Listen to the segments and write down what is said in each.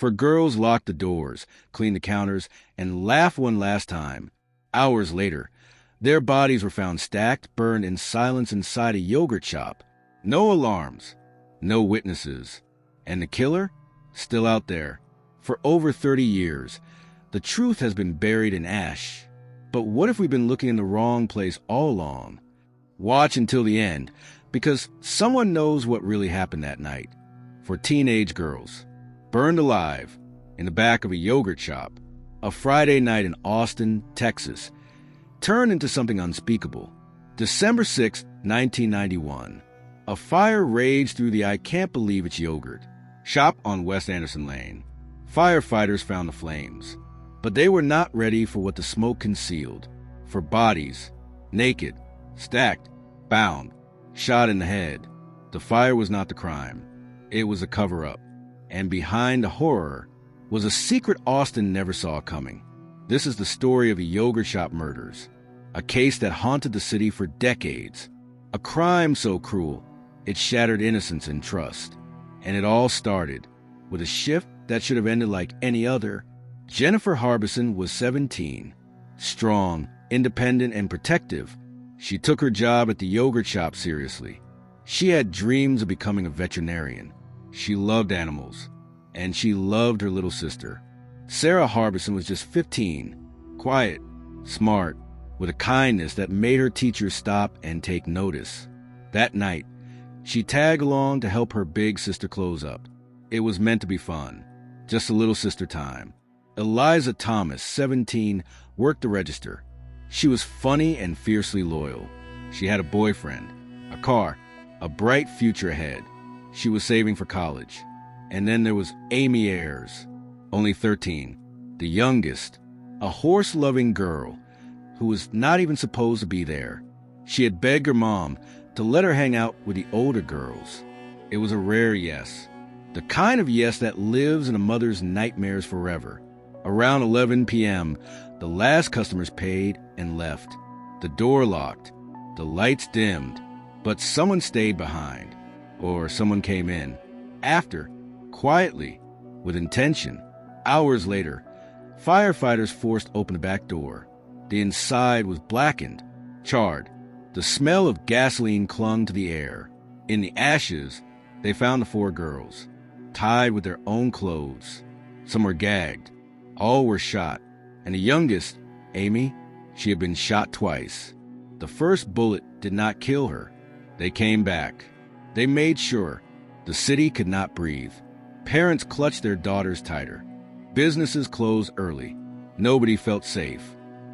For girls locked the doors, cleaned the counters, and laughed one last time. Hours later, their bodies were found stacked, burned in silence inside a yogurt shop. No alarms, no witnesses. And the killer? Still out there. For over 30 years, the truth has been buried in ash. But what if we've been looking in the wrong place all along? Watch until the end, because someone knows what really happened that night. For teenage girls, burned alive in the back of a yogurt shop, a Friday night in Austin, Texas, turned into something unspeakable. December 6, 1991. A fire raged through the I Can't Believe It's Yogurt shop on West Anderson Lane. Firefighters found the flames, but they were not ready for what the smoke concealed. For bodies, naked, stacked, bound, shot in the head. The fire was not the crime. It was a cover-up. And behind the horror was a secret Austin never saw coming. This is the story of the yogurt shop murders, a case that haunted the city for decades, a crime so cruel it shattered innocence and trust. And it all started with a shift that should have ended like any other. Jennifer Harbison was 17, strong, independent, and protective. She took her job at the yogurt shop seriously. She had dreams of becoming a veterinarian. She loved animals, and she loved her little sister. Sarah Harbison was just 15, quiet, smart, with a kindness that made her teachers stop and take notice. That night, she tagged along to help her big sister close up. It was meant to be fun, just a little sister time. Eliza Thomas, 17, worked the register. She was funny and fiercely loyal. She had a boyfriend, a car, a bright future ahead. She was saving for college. And then there was Amy Ayers, only 13, the youngest, a horse-loving girl who was not even supposed to be there. She had begged her mom to let her hang out with the older girls. It was a rare yes, the kind of yes that lives in a mother's nightmares forever. Around 11 p.m., the last customers paid and left. The door locked, the lights dimmed, but someone stayed behind, or someone came in. After, quietly, with intention. Hours later, firefighters forced open the back door. The inside was blackened, charred. The smell of gasoline clung to the air. In the ashes, they found the 4 girls, tied with their own clothes. Some were gagged. All were shot. And the youngest, Amy, she had been shot twice. The first bullet did not kill her. They came back. They made sure the city could not breathe. Parents clutched their daughters tighter. Businesses closed early. Nobody felt safe.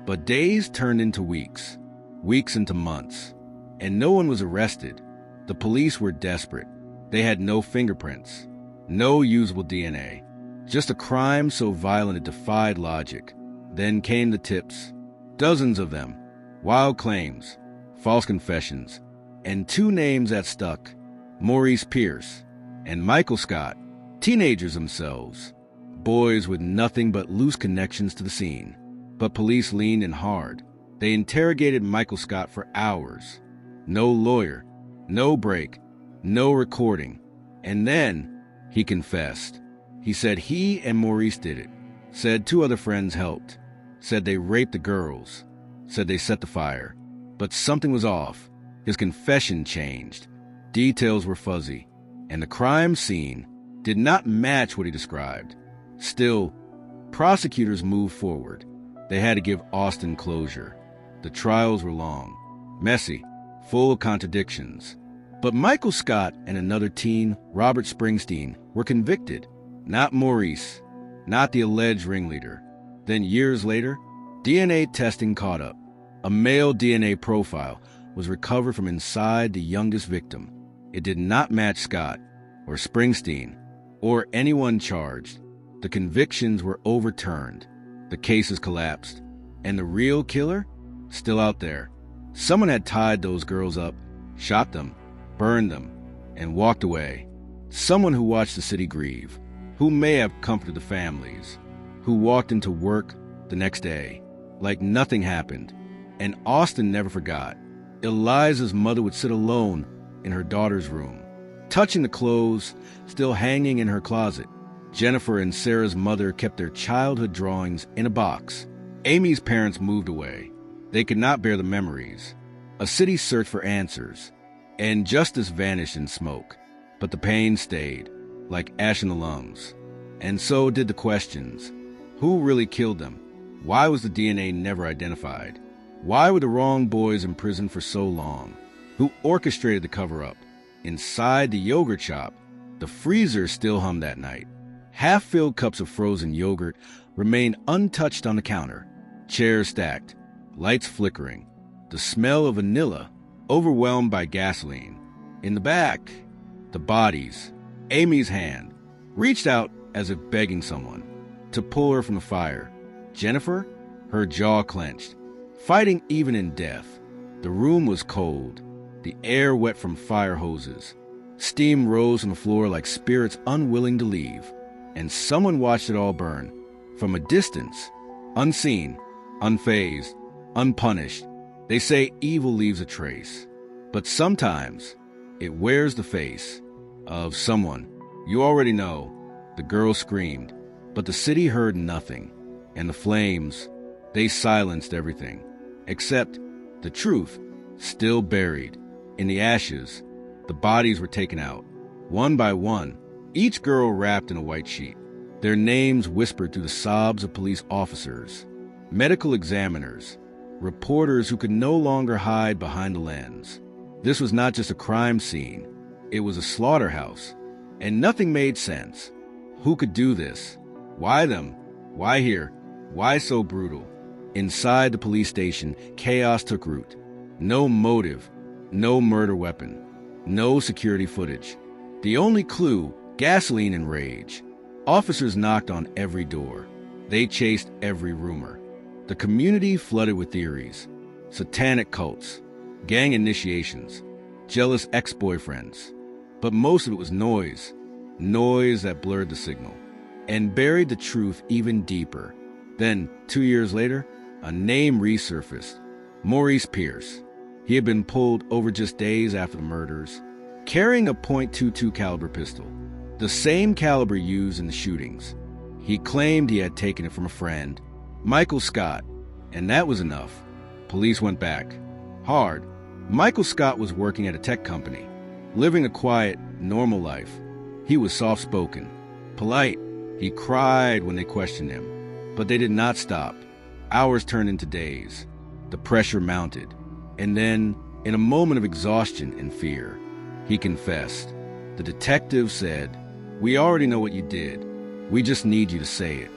But days turned into weeks, weeks into months, and no one was arrested. The police were desperate. They had no fingerprints, no usable DNA, just a crime so violent it defied logic. Then came the tips, dozens of them, wild claims, false confessions, and 2 names that stuck, Maurice Pierce and Michael Scott, teenagers themselves, boys with nothing but loose connections to the scene. But police leaned in hard. They interrogated Michael Scott for hours. No lawyer, no break, no recording. And then he confessed. He said he and Maurice did it. Said 2 other friends helped. Said they raped the girls. Said they set the fire. But something was off. His confession changed. Details were fuzzy. And the crime scene did not match what he described. Still, prosecutors moved forward. They had to give Austin closure. The trials were long, messy, full of contradictions. But Michael Scott and another teen, Robert Springsteen, were convicted. Not Maurice, not the alleged ringleader. Then years later, DNA testing caught up. A male DNA profile was recovered from inside the youngest victim. It did not match Scott, or Springsteen, or anyone charged. The convictions were overturned. The cases collapsed. And the real killer? Still out there. Someone had tied those girls up, shot them, burned them, and walked away. Someone who watched the city grieve, who may have comforted the families, who walked into work the next day like nothing happened. And Austin never forgot. Eliza's mother would sit alone in her daughter's room, touching the clothes still hanging in her closet. Jennifer and Sarah's mother kept their childhood drawings in a box. Amy's parents moved away. They could not bear the memories. A city searched for answers, and justice vanished in smoke. But the pain stayed, like ash in the lungs. And so did the questions. Who really killed them? Why was the DNA never identified? Why were the wrong boys in prison for so long? Who orchestrated the cover-up? Inside the yogurt shop, the freezer still hummed that night. Half-filled cups of frozen yogurt remained untouched on the counter. Chairs stacked, lights flickering, the smell of vanilla overwhelmed by gasoline. In the back, the bodies. Amy's hand reached out as if begging someone to pull her from the fire. Jennifer, her jaw clenched, fighting even in death. The room was cold, the air wet from fire hoses. Steam rose from the floor like spirits unwilling to leave, and someone watched it all burn. From a distance, unseen, unfazed, unpunished. They say evil leaves a trace, but sometimes it wears the face of someone. You already know. The girl screamed, but the city heard nothing, and the flames, they silenced everything, except the truth, still buried. In the ashes, the bodies were taken out, one by one, each girl wrapped in a white sheet. Their names whispered through the sobs of police officers, medical examiners, reporters who could no longer hide behind the lens. This was not just a crime scene, it was a slaughterhouse, and nothing made sense. Who could do this? Why them? Why here? Why so brutal? Inside the police station, chaos took root. No motive, no murder weapon, no security footage. The only clue, gasoline and rage. Officers knocked on every door. They chased every rumor. The community flooded with theories. Satanic cults, gang initiations, jealous ex-boyfriends. But most of it was noise. Noise that blurred the signal and buried the truth even deeper. Then, 2 years later, a name resurfaced. Maurice Pierce. He had been pulled over just days after the murders, carrying a .22 caliber pistol, the same caliber used in the shootings. He claimed he had taken it from a friend, Michael Scott, and that was enough. Police went back. Hard. Michael Scott was working at a tech company, living a quiet, normal life. He was soft-spoken, polite. He cried when they questioned him. But they did not stop. Hours turned into days. The pressure mounted. And then, in a moment of exhaustion and fear, he confessed. The detective said, "We already know what you did. We just need you to say it."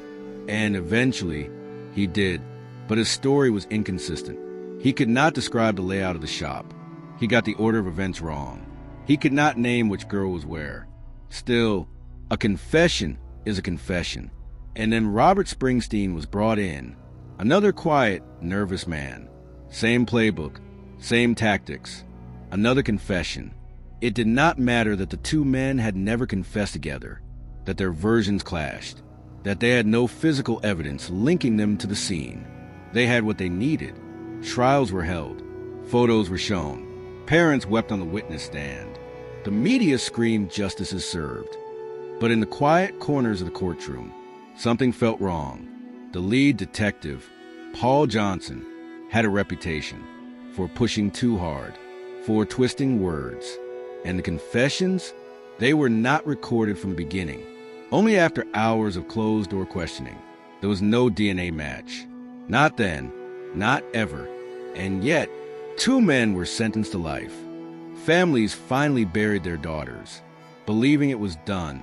And eventually, he did. But his story was inconsistent. He could not describe the layout of the shop. He got the order of events wrong. He could not name which girl was where. Still, a confession is a confession. And then Robert Springsteen was brought in. Another quiet, nervous man. Same playbook, same tactics. Another confession. It did not matter that the two men had never confessed together, that their versions clashed, that they had no physical evidence linking them to the scene. They had what they needed. Trials were held. Photos were shown. Parents wept on the witness stand. The media screamed justice is served. But in the quiet corners of the courtroom, something felt wrong. The lead detective, Paul Johnson, had a reputation for pushing too hard, for twisting words. And the confessions, they were not recorded from the beginning. Only after hours of closed-door questioning. There was no DNA match. Not then, not ever. And yet, two men were sentenced to life. Families finally buried their daughters, believing it was done,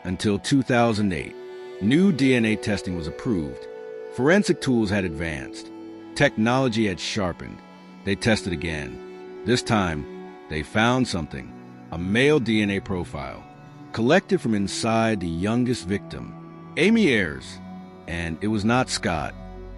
until 2008. New DNA testing was approved. Forensic tools had advanced. Technology had sharpened. They tested again. This time, they found something. A male DNA profile, collected from inside the youngest victim, Amy Ayers. And it was not Scott.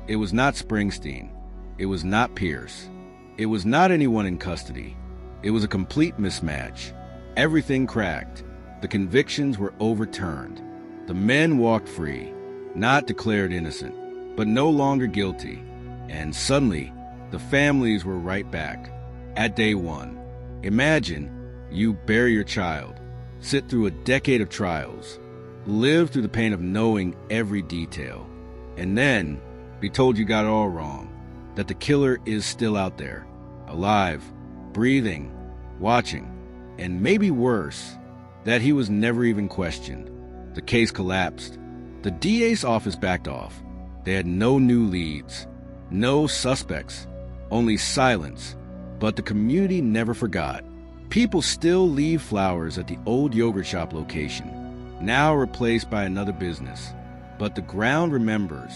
It was not Springsteen. It was not Pierce. It was not anyone in custody. It was a complete mismatch. Everything cracked. The convictions were overturned. The men walked free, not declared innocent, but no longer guilty. And suddenly, the families were right back, at day one. Imagine you bury your child, sit through a decade of trials, live through the pain of knowing every detail, and then be told you got it all wrong, that the killer is still out there, alive, breathing, watching, and maybe worse, that he was never even questioned. The case collapsed. The DA's office backed off. They had no new leads, no suspects, only silence. But the community never forgot. People still leave flowers at the old yogurt shop location, now replaced by another business. But the ground remembers.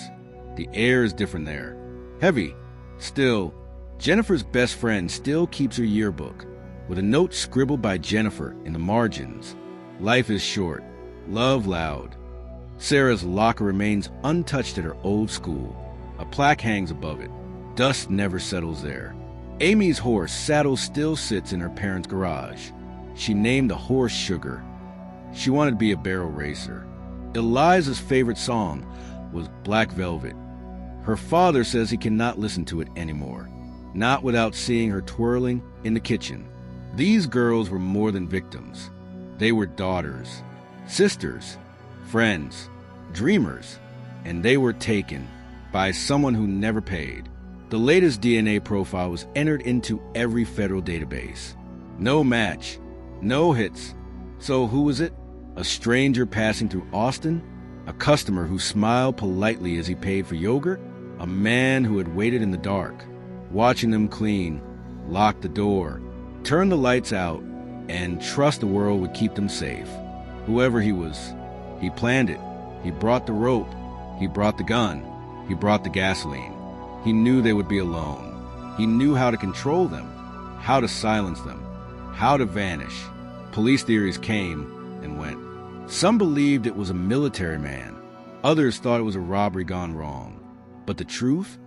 The air is different there. Heavy. Still, Jennifer's best friend still keeps her yearbook, with a note scribbled by Jennifer in the margins. Life is short. Love loud. Sarah's locker remains untouched at her old school. A plaque hangs above it. Dust never settles there. Amy's horse saddle still sits in her parents' garage. She named the horse Sugar. She wanted to be a barrel racer. Eliza's favorite song was Black Velvet. Her father says he cannot listen to it anymore, not without seeing her twirling in the kitchen. These girls were more than victims. They were daughters, sisters, friends, dreamers, and they were taken by someone who never paid. The latest DNA profile was entered into every federal database. No match, no hits. So who was it? A stranger passing through Austin? A customer who smiled politely as he paid for yogurt? A man who had waited in the dark, watching them clean, lock the door, turn the lights out, and trust the world would keep them safe. Whoever he was, he planned it. He brought the rope. He brought the gun. He brought the gasoline. He knew they would be alone. He knew how to control them, how to silence them, how to vanish. Police theories came and went. Some believed it was a military man. Others thought it was a robbery gone wrong. But the truth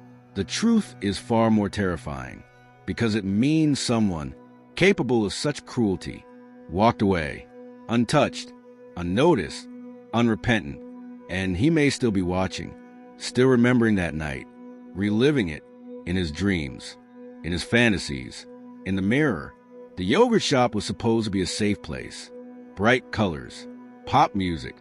is far more terrifying, because it means someone capable of such cruelty walked away, untouched, unnoticed, unrepentant, and he may still be watching, still remembering that night, reliving it in his dreams, in his fantasies, in the mirror. The yogurt shop was supposed to be a safe place. Bright colors, pop music,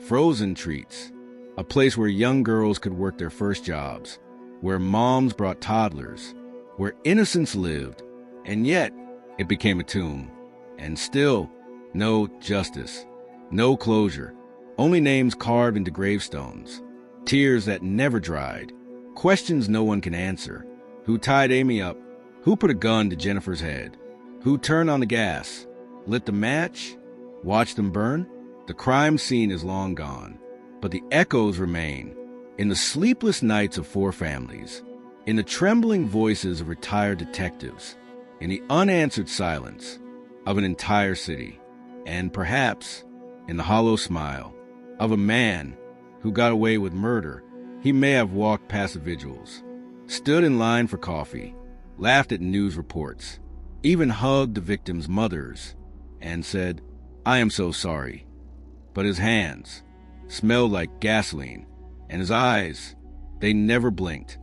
frozen treats, a place where young girls could work their first jobs, where moms brought toddlers, where innocence lived, and yet it became a tomb. And still, no justice, no closure, only names carved into gravestones, tears that never dried, questions no one can answer. Who tied Amy up? Who put a gun to Jennifer's head? Who turned on the gas, lit the match, watched them burn? The crime scene is long gone, but the echoes remain in the sleepless nights of 4 families, in the trembling voices of retired detectives, in the unanswered silence of an entire city, and perhaps in the hollow smile of a man who got away with murder. He may have walked past the vigils, stood in line for coffee, laughed at news reports, even hugged the victims' mothers, and said, "I am so sorry." But his hands smelled like gasoline, and his eyes, they never blinked.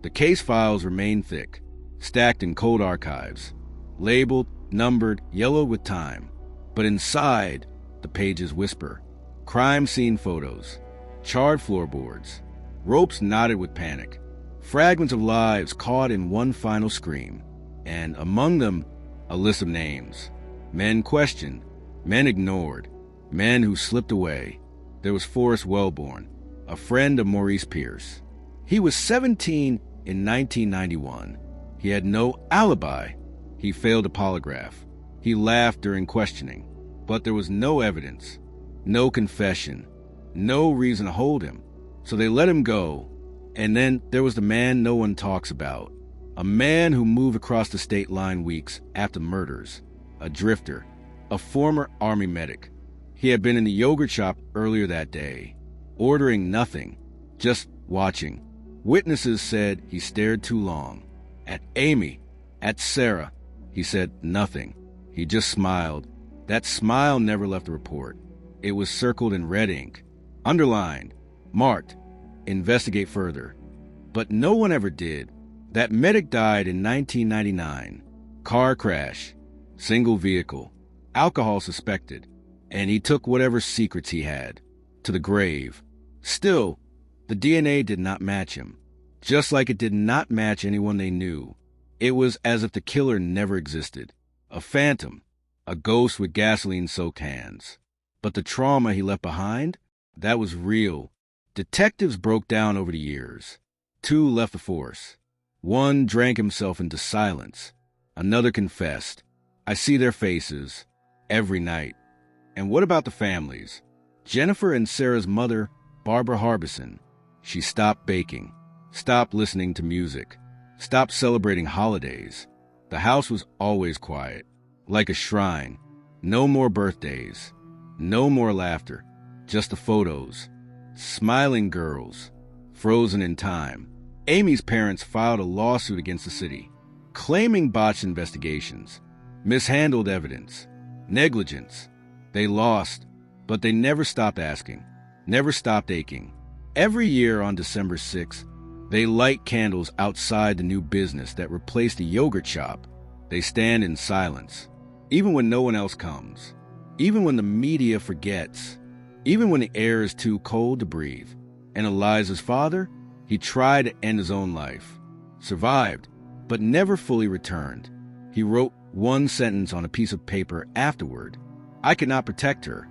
The case files remained thick, stacked in cold archives, labeled, numbered, yellowed with time. But inside, the pages whisper. Crime scene photos, charred floorboards, ropes knotted with panic, fragments of lives caught in one final scream, and among them, a list of names. Men questioned, men ignored, men who slipped away. There was Forrest Wellborn, a friend of Maurice Pierce. He was 17 in 1991. He had no alibi. He failed a polygraph. He laughed during questioning, but there was no evidence, no confession, no reason to hold him. So they let him go. And then there was the man no one talks about, a man who moved across the state line weeks after murders, a drifter, a former Army medic. He had been in the yogurt shop earlier that day, ordering nothing, just watching. Witnesses said he stared too long. At Amy, at Sarah, he said nothing. He just smiled. That smile never left the report. It was circled in red ink, underlined, marked, investigate further. But no one ever did. That medic died in 1999. Car crash, single vehicle, alcohol suspected, and he took whatever secrets he had. to the grave. Still, the DNA did not match him, just like it did not match anyone they knew. It was as if the killer never existed. A phantom, a ghost with gasoline-soaked hands. But the trauma he left behind, that was real. Detectives broke down over the years. 2 left the force. 1 drank himself into silence. Another confessed. I see their faces every night. And what about the families? Jennifer and Sarah's mother, Barbara Harbison. She stopped baking, stopped listening to music, stopped celebrating holidays. The house was always quiet, like a shrine. No more birthdays, no more laughter, just the photos. Smiling girls, frozen in time. Amy's parents filed a lawsuit against the city, claiming botched investigations, mishandled evidence, negligence. They lost, but they never stopped asking, never stopped aching. Every year on December 6th, they light candles outside the new business that replaced the yogurt shop. They stand in silence, even when no one else comes, even when the media forgets, even when the air is too cold to breathe. And Eliza's father, he tried to end his own life, survived, but never fully returned. He wrote 1 sentence on a piece of paper afterward. I could not protect her.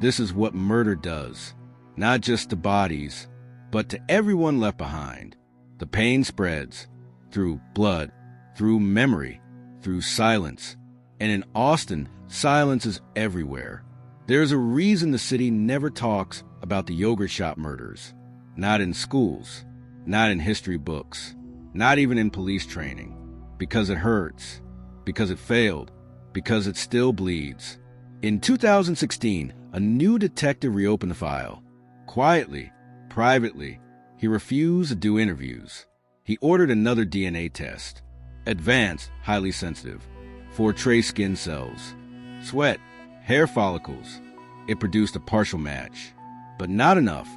This is what murder does, not just to bodies, but to everyone left behind. The pain spreads through blood, through memory, through silence. And in Austin, silence is everywhere. There's a reason the city never talks about the yogurt shop murders. Not in schools, not in history books, not even in police training. Because it hurts, because it failed, because it still bleeds. In 2016, a new detective reopened the file. Quietly, privately, he refused to do interviews. He ordered another DNA test. Advanced, highly sensitive, for trace skin cells, sweat, hair follicles. It produced a partial match. But not enough.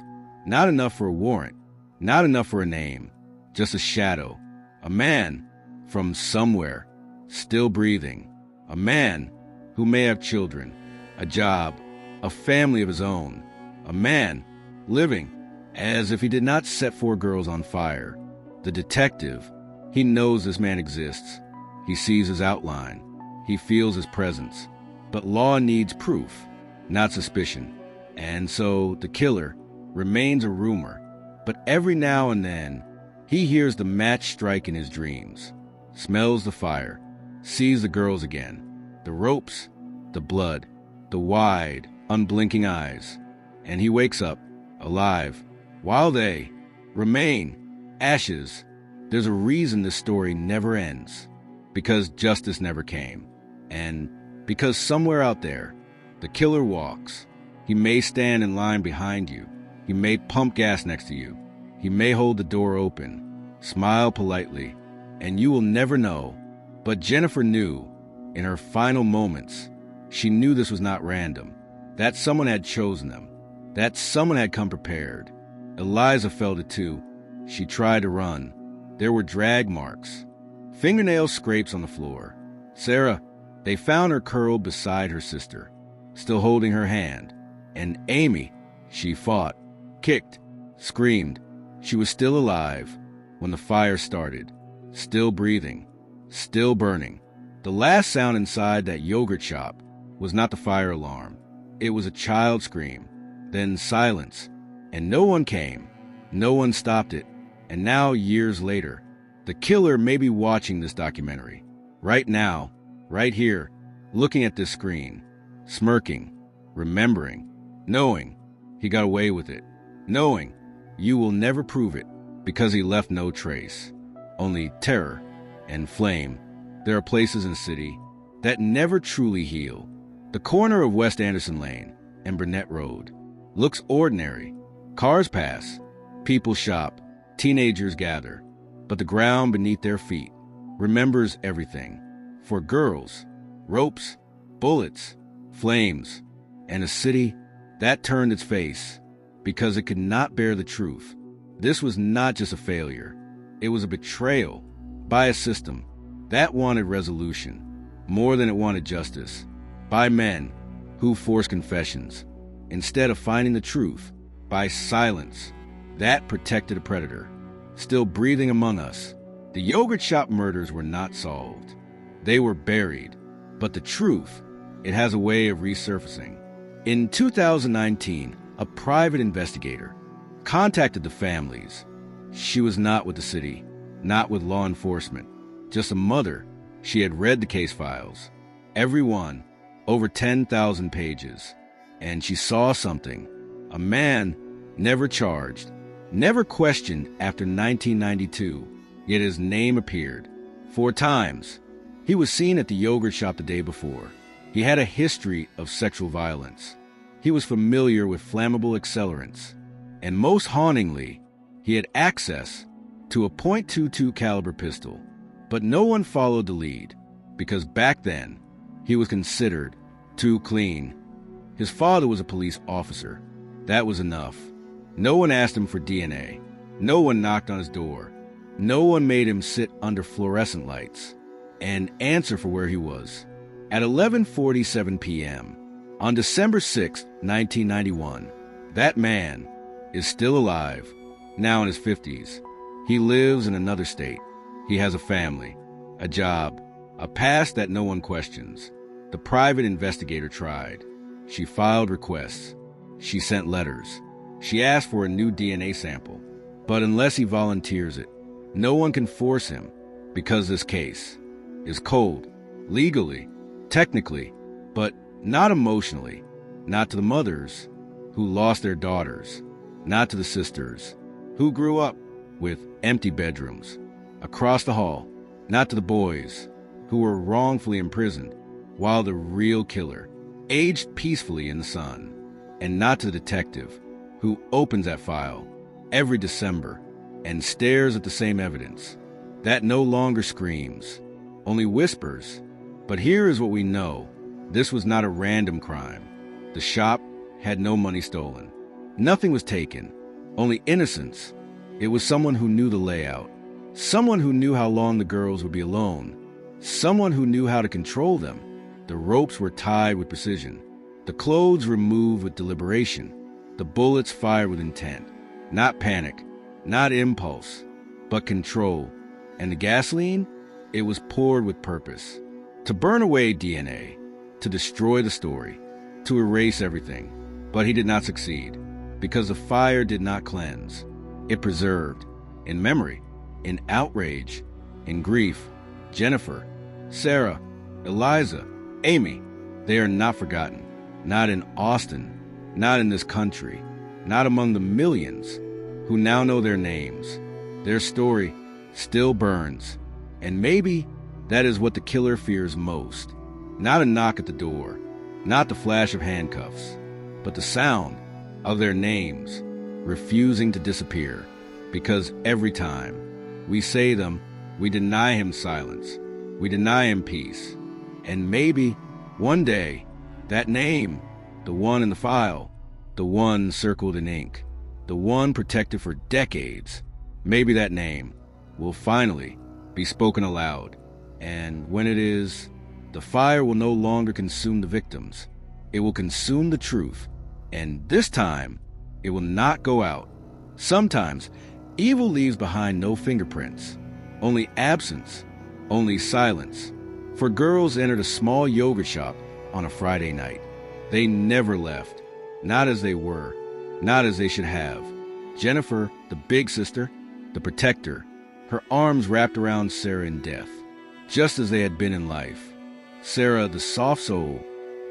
Not enough for a warrant. Not enough for a name. Just a shadow. A man from somewhere, still breathing. A man who may have children, a job, a family of his own. A man living as if he did not set 4 girls on fire. The detective, he knows this man exists. He sees his outline. He feels his presence. But law needs proof, not suspicion. And so the killer remains a rumor. But every now and then, he hears the match strike in his dreams, smells the fire, sees the girls again, the ropes, the blood, the wide, unblinking eyes. And he wakes up, alive, while they remain ashes. There's a reason this story never ends. Because justice never came. And because somewhere out there, the killer walks. He may stand in line behind you. He may pump gas next to you. He may hold the door open, smile politely, and you will never know. But Jennifer knew, in her final moments, she knew this was not random, that someone had chosen them, that someone had come prepared. Eliza felt it too. She tried to run. There were drag marks, fingernail scrapes on the floor. Sarah, they found her curled beside her sister, still holding her hand. And Amy, she fought, kicked, screamed. She was still alive when the fire started, still breathing, still burning. The last sound inside that yogurt shop was not the fire alarm. It was a child scream, then silence, and no one came. No one stopped it. And now, years later, the killer may be watching this documentary. Right now, right here, looking at this screen, smirking, remembering, knowing he got away with it, knowing you will never prove it because he left no trace, only terror and flame. There are places in the city that never truly heal. The corner of West Anderson Lane and Burnett Road looks ordinary. Cars pass, people shop, teenagers gather, but the ground beneath their feet remembers everything. For girls, ropes, bullets, flames, and a city that turned its face because it could not bear the truth. This was not just a failure. It was a betrayal by a system that wanted resolution more than it wanted justice, by men who forced confessions, instead of finding the truth by silence that protected a predator still breathing among us. The yogurt shop murders were not solved. They were buried, but the truth, it has a way of resurfacing. In 2019, a private investigator contacted the families. She was not with the city, not with law enforcement, just a mother. She had read the case files, every one, over 10,000 pages, and she saw something. A man never charged, never questioned after 1992, yet his name appeared 4 times. He was seen at the yogurt shop the day before. He had a history of sexual violence. He was familiar with flammable accelerants. And most hauntingly, he had access to a .22 caliber pistol. But no one followed the lead, because back then, he was considered too clean. His father was a police officer. That was enough. No one asked him for DNA. No one knocked on his door. No one made him sit under fluorescent lights and answer for where he was. At 11:47 p.m., on December 6, 1991, that man is still alive, now in his 50s. He lives in another state. He has a family, a job, a past that no one questions. The private investigator tried. She filed requests. She sent letters. She asked for a new DNA sample. But unless he volunteers it, no one can force him, because this case is cold, legally, technically, but not emotionally. Not to the mothers who lost their daughters, not to the sisters who grew up with empty bedrooms across the hall, not to the boys who were wrongfully imprisoned while the real killer aged peacefully in the sun, and not to the detective who opens that file every December and stares at the same evidence that no longer screams, only whispers. But here is what we know. This was not a random crime. The shop had no money stolen. Nothing was taken, only innocence. It was someone who knew the layout, someone who knew how long the girls would be alone, someone who knew how to control them. The ropes were tied with precision, the clothes removed with deliberation, the bullets fired with intent, not panic, not impulse, but control. And the gasoline, it was poured with purpose, to burn away DNA, to destroy the story, to erase everything. But he did not succeed, because the fire did not cleanse. It preserved, in memory, in outrage, in grief. Jennifer, Sarah, Eliza, Amy, they are not forgotten. Not in Austin, not in this country, not among the millions who now know their names. Their story still burns. And maybe that is what the killer fears most. Not a knock at the door, not the flash of handcuffs, but the sound of their names refusing to disappear. Because every time we say them, we deny him silence, we deny him peace. And maybe one day, that name, the one in the file, the one circled in ink, the one protected for decades, maybe that name will finally be spoken aloud. And when it is, the fire will no longer consume the victims. It will consume the truth. And this time, it will not go out. Sometimes, evil leaves behind no fingerprints, only absence, only silence. For girls entered a small yogurt shop on a Friday night. They never left, not as they were, not as they should have. Jennifer, the big sister, the protector, her arms wrapped around Sarah in death, just as they had been in life. Sarah, the soft soul,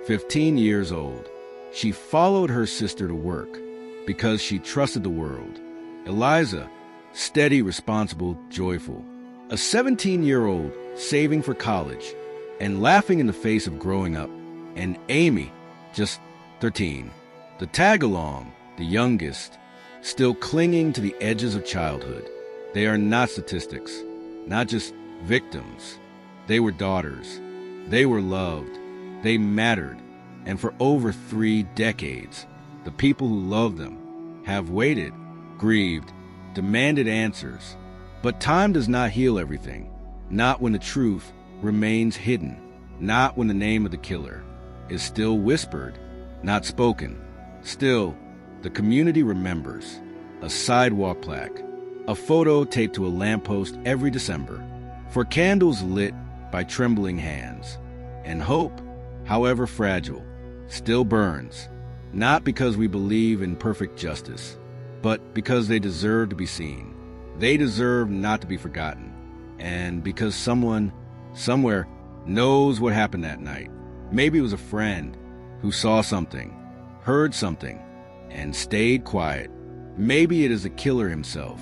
15 years old. She followed her sister to work because she trusted the world. Eliza, steady, responsible, joyful. A 17-year-old saving for college and laughing in the face of growing up. And Amy, just 13. The tag-along, the youngest, still clinging to the edges of childhood. They are not statistics, not just victims. They were daughters. They were loved. They mattered. And for over 3 decades, the people who loved them have waited, grieved, demanded answers. But time does not heal everything. Not when the truth remains hidden. Not when the name of the killer is still whispered, not spoken. Still, the community remembers. A sidewalk plaque, a photo taped to a lamppost every December, for candles lit by trembling hands. And hope, however fragile, still burns, not because we believe in perfect justice, but because they deserve to be seen. They deserve not to be forgotten. And because someone, somewhere, knows what happened that night. Maybe it was a friend who saw something, heard something, and stayed quiet. Maybe it is the killer himself,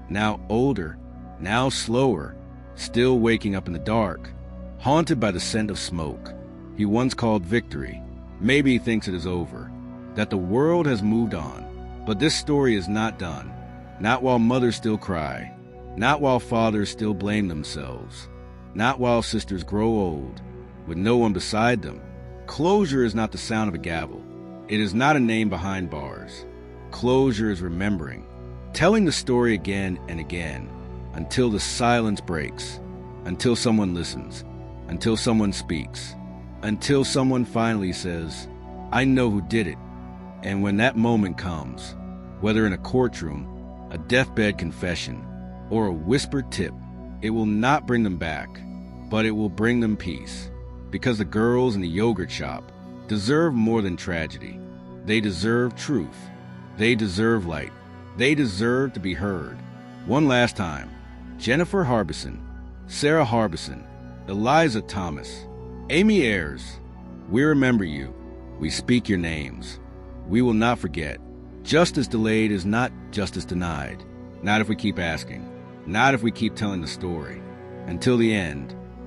now older, now slower, still waking up in the dark, haunted by the scent of smoke he once called victory. Maybe he thinks it is over, that the world has moved on. But this story is not done. Not while mothers still cry, not while fathers still blame themselves, not while sisters grow old, with no one beside them. Closure is not the sound of a gavel. It is not a name behind bars. Closure is remembering, telling the story again and again, until the silence breaks, until someone listens, until someone speaks, until someone finally says, "I know who did it." And when that moment comes, whether in a courtroom, a deathbed confession, or a whispered tip, it will not bring them back, but it will bring them peace. Because the girls in the yogurt shop deserve more than tragedy. They deserve truth. They deserve light. They deserve to be heard. One last time, Jennifer Harbison, Sarah Harbison, Eliza Thomas, Amy Ayers, we remember you. We speak your names. We will not forget. Justice delayed is not justice denied. Not if we keep asking. Not if we keep telling the story. Until the end,